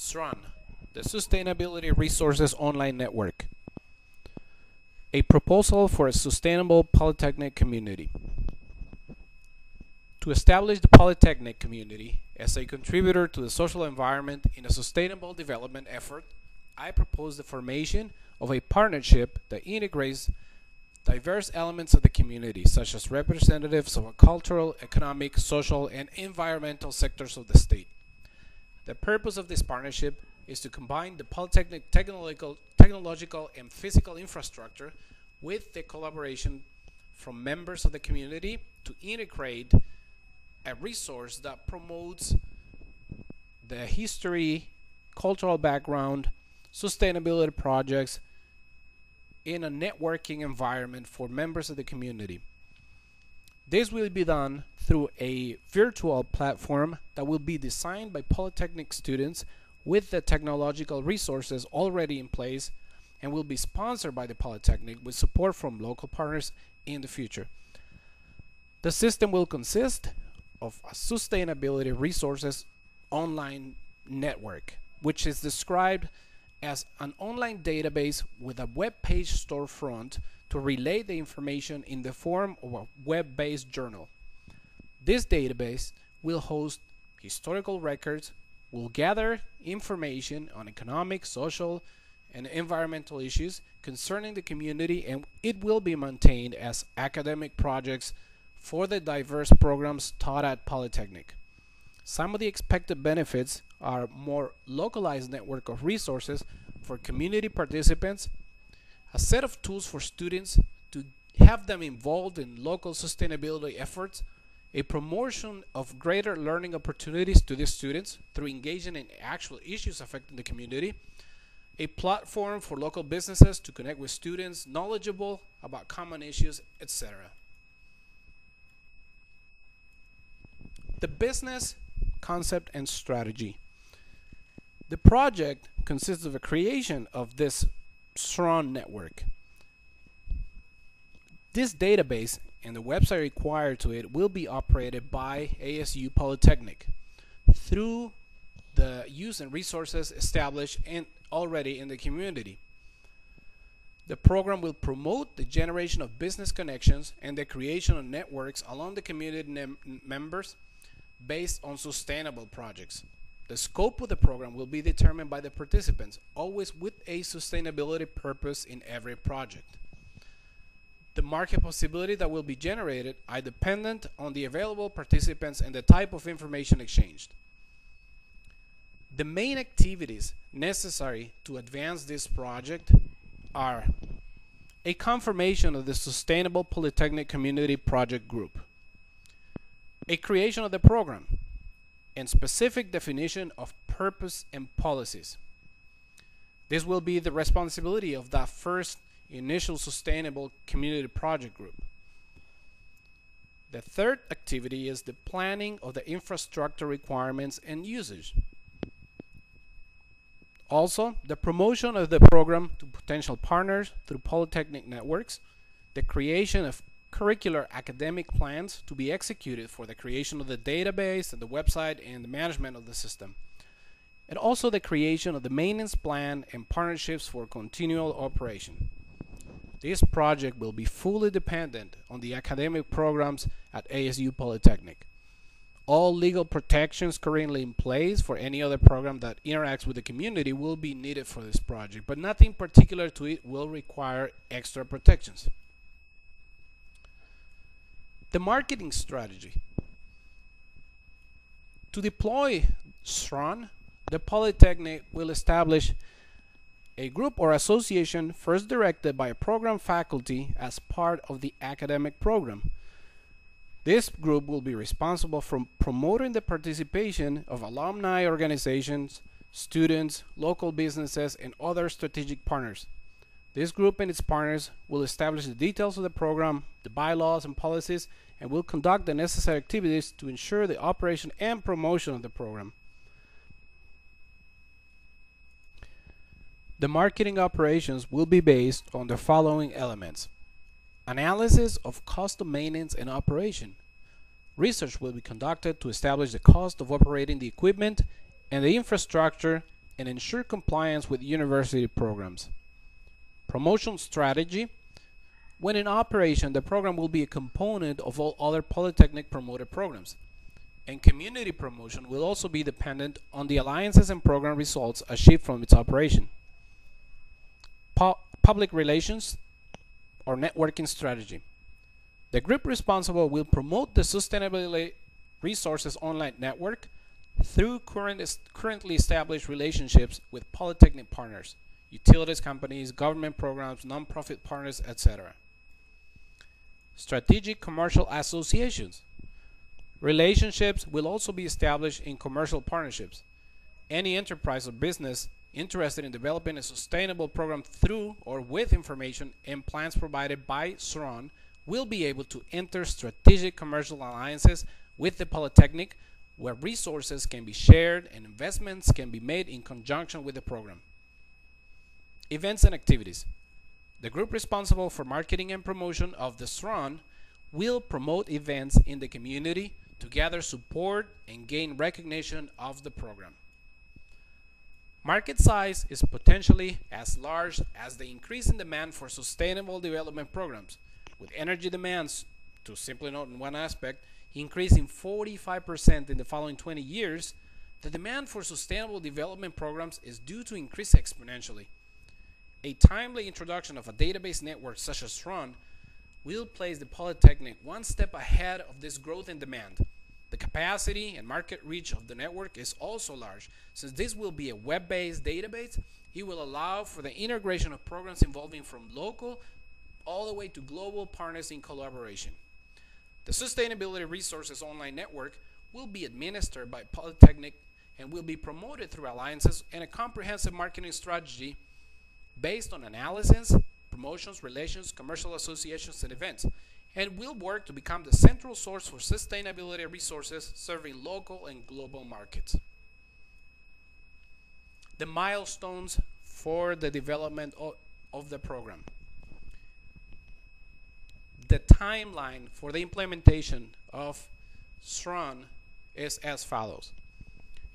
Sron, the Sustainability Resources Online Network. A proposal for a sustainable polytechnic community. To establish the polytechnic community as a contributor to the social environment in a sustainable development effort, I propose the formation of a partnership that integrates diverse elements of the community, such as representatives of cultural, economic, social, and environmental sectors of the state. The purpose of this partnership is to combine the polytechnic technological and physical infrastructure with the collaboration from members of the community to integrate a resource that promotes the history, cultural background, sustainability projects in a networking environment for members of the community. This will be done through a virtual platform that will be designed by Polytechnic students with the technological resources already in place and will be sponsored by the Polytechnic with support from local partners in the future. The system will consist of a sustainability resources online network, which is described as an online database with a web page storefront to relay the information in the form of a web-based journal. This database will host historical records, will gather information on economic, social, and environmental issues concerning the community, and it will be maintained as academic projects for the diverse programs taught at Polytechnic. Some of the expected benefits are more localized network of resources for community participants, a set of tools for students to have them involved in local sustainability efforts, a promotion of greater learning opportunities to these students through engaging in actual issues affecting the community, a platform for local businesses to connect with students knowledgeable about common issues, etc. The business concept and strategy. The project consists of a creation of this Sron network. This database and the website required to it will be operated by ASU Polytechnic through the use and resources established and already in the community. The program will promote the generation of business connections and the creation of networks along the community members based on sustainable projects. The scope of the program will be determined by the participants, always with a sustainability purpose in every project. The market possibility that will be generated are dependent on the available participants and the type of information exchanged. The main activities necessary to advance this project are a confirmation of the Sustainable Polytechnic Community Project Group, a creation of the program, and specific definition of purpose and policies. This will be the responsibility of that first initial sustainable community project group. The third activity is the planning of the infrastructure requirements and usage. Also, the promotion of the program to potential partners through Polytechnic networks, the creation of curricular academic plans to be executed for the creation of the database and the website and the management of the system, and also the creation of the maintenance plan and partnerships for continual operation. This project will be fully dependent on the academic programs at ASU Polytechnic. All legal protections currently in place for any other program that interacts with the community will be needed for this project, but nothing particular to it will require extra protections. The marketing strategy. To deploy Sron, the Polytechnic will establish a group or association first directed by a program faculty as part of the academic program. This group will be responsible for promoting the participation of alumni organizations, students, local businesses, and other strategic partners. This group and its partners will establish the details of the program, the bylaws and policies, and will conduct the necessary activities to ensure the operation and promotion of the program. The marketing operations will be based on the following elements: analysis of cost of maintenance and operation. Research will be conducted to establish the cost of operating the equipment and the infrastructure and ensure compliance with university programs. Promotion strategy. When in operation, the program will be a component of all other Polytechnic promoted programs. And community promotion will also be dependent on the alliances and program results achieved from its operation. Public relations or networking strategy. The group responsible will promote the Sustainability Resources online network through currently established relationships with Polytechnic partners, utilities companies, government programs, nonprofit partners, etc. Strategic commercial associations. Relationships will also be established in commercial partnerships. Any enterprise or business interested in developing a sustainable program through or with information and plans provided by Sron will be able to enter strategic commercial alliances with the Polytechnic, where resources can be shared and investments can be made in conjunction with the program. Events and activities. The group responsible for marketing and promotion of the Sron will promote events in the community to gather support and gain recognition of the program. Market size is potentially as large as the increase in demand for sustainable development programs, with energy demands, to simply note in one aspect, increasing 45% in the following 20 years. The demand for sustainable development programs is due to increase exponentially. A timely introduction of a database network such as Sron will place the Polytechnic one step ahead of this growth in demand. The capacity and market reach of the network is also large. Since this will be a web-based database, it will allow for the integration of programs involving from local all the way to global partners in collaboration. The Sustainability Resources online network will be administered by Polytechnic and will be promoted through alliances and a comprehensive marketing strategy based on analysis, promotions, relations, commercial associations, and events, and will work to become the central source for sustainability resources serving local and global markets. The milestones for the development of the program. The timeline for the implementation of Sron is as follows.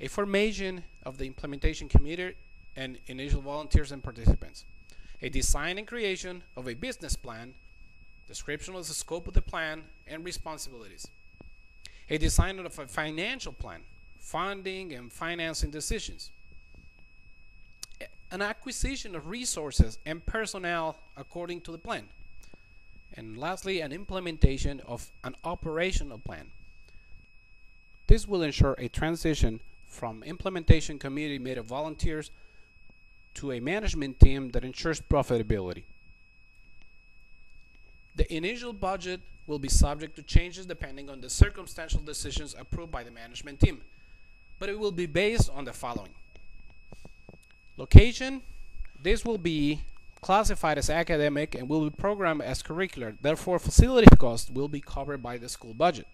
A formation of the implementation committee and initial volunteers and participants. A design and creation of a business plan, description of the scope of the plan and responsibilities. A design of a financial plan, funding and financing decisions. An acquisition of resources and personnel according to the plan. And lastly, an implementation of an operational plan. This will ensure a transition from implementation committee made of volunteers to a management team that ensures profitability. The initial budget will be subject to changes depending on the circumstantial decisions approved by the management team, but it will be based on the following. Location, this will be classified as academic and will be programmed as curricular. Therefore, facility costs will be covered by the school budget.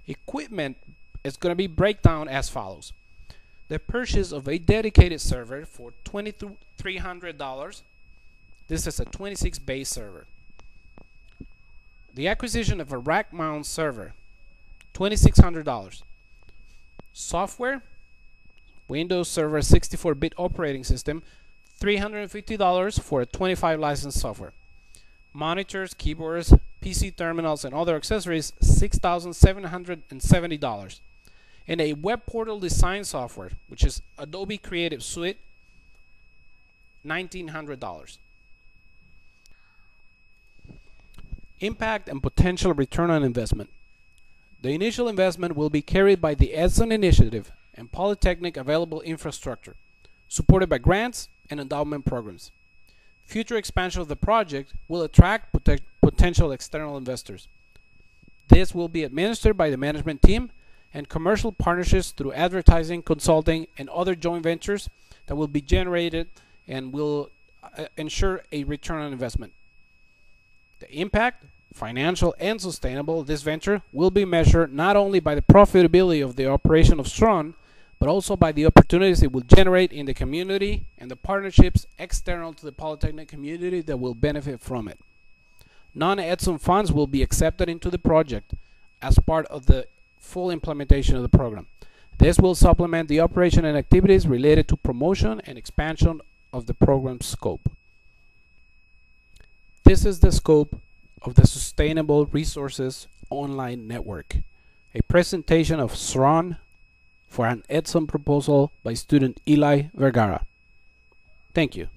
Equipment is going to be breakdown as follows. The purchase of a dedicated server for $2,300. This is a 26 base server. The acquisition of a rack mount server, $2,600. Software, Windows Server 64-bit operating system, $350 for a 25 license software. Monitors, keyboards, PC terminals, and other accessories, $6,770. And a web portal design software, which is Adobe Creative Suite, $1,900. Impact and potential return on investment. The initial investment will be carried by the Edson Initiative and Polytechnic available infrastructure, supported by grants and endowment programs. Future expansion of the project will attract potential external investors. This will be administered by the management team and commercial partnerships through advertising, consulting, and other joint ventures that will be generated and will ensure a return on investment. The impact, financial and sustainable, of this venture will be measured not only by the profitability of the operation of Sron, but also by the opportunities it will generate in the community and the partnerships external to the Polytechnic community that will benefit from it. Non-Edson funds will be accepted into the project as part of the full implementation of the program. This will supplement the operation and activities related to promotion and expansion of the program's scope. This is the scope of the Sustainable Resources Online Network, a presentation of Sron for an Edson proposal by student Eli Vergara. Thank you.